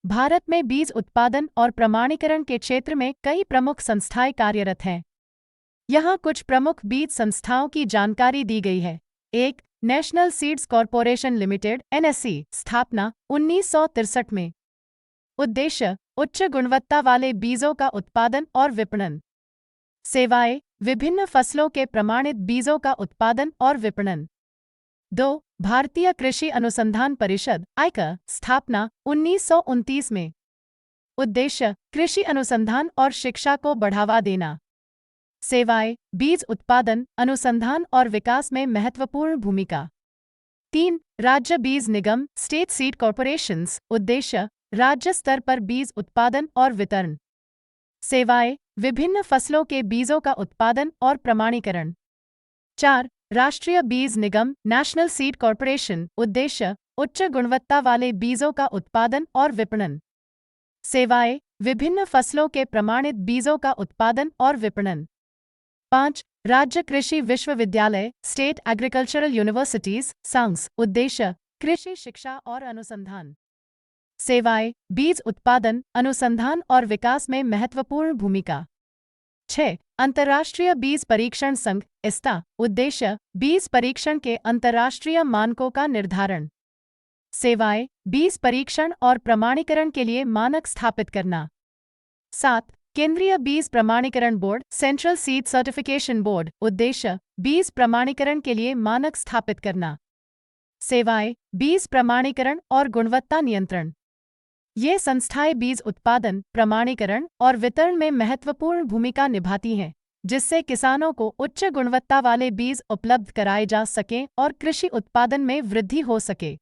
भारत में बीज उत्पादन और प्रमाणीकरण के क्षेत्र में कई प्रमुख संस्थाएं कार्यरत हैं। यहाँ कुछ प्रमुख बीज संस्थाओं की जानकारी दी गई है। 1. National seeds corporation limited (NSC), स्थापना 1963 में। उद्देश्य: उच्च गुणवत्ता वाले बीजों का उत्पादन और विपणन। सेवाएं: विभिन्न फसलों के प्रमाणित बीजों का उत्पादन और विपणन। 2. भारतीय कृषि अनुसंधान परिषद (ICAR), स्थापना 1929 में। उद्देश्य: कृषि अनुसंधान और शिक्षा को बढ़ावा देना। सेवाएं: बीज उत्पादन, अनुसंधान और विकास में महत्वपूर्ण भूमिका। 3. राज्य बीज निगम (स्टेट सीड कॉर्पोरेशंस), उद्देश्य: राज्य स्तर पर बीज उत्पादन और वितरण। सेवाएं: विभिन्न फसलों के बीजों का उत्पादन और प्रमाणीकरण। 4. राष्ट्रीय बीज निगम (नेशनल सीड कॉर्पोरेशन), उद्देश्य: उच्च गुणवत्ता वाले बीजों का उत्पादन और विपणन। सेवाएं: विभिन्न फसलों के प्रमाणित बीजों का उत्पादन और विपणन। 5. राज्य कृषि विश्वविद्यालय (स्टेट एग्रीकल्चरल यूनिवर्सिटीज, सांग्स), उद्देश्य: कृषि शिक्षा और अनुसंधान। सेवाएं: बीज उत्पादन, अनुसंधान और विकास में महत्वपूर्ण भूमिका। 6. अंतर्राष्ट्रीय बीज परीक्षण संघ (ISTA), उद्देश्य: बीज परीक्षण के अंतर्राष्ट्रीय मानकों का निर्धारण। सेवाएं: बीज परीक्षण और प्रमाणीकरण के लिए मानक स्थापित करना। 7. केंद्रीय बीज प्रमाणीकरण board (central seed certification board), उद्देश्य: बीज प्रमाणीकरण के लिए मानक स्थापित करना। सेवाएं: बीज प्रमाणीकरण और गुणवत्ता नियंत्रण। ये संस्थाएं बीज उत्पादन, प्रमाणीकरण और वितरण में महत्वपूर्ण भूमिका निभाती हैं, जिससे किसानों को उच्च गुणवत्ता वाले बीज उपलब्ध कराए जा सकें और कृषि उत्पादन में वृद्धि हो सके।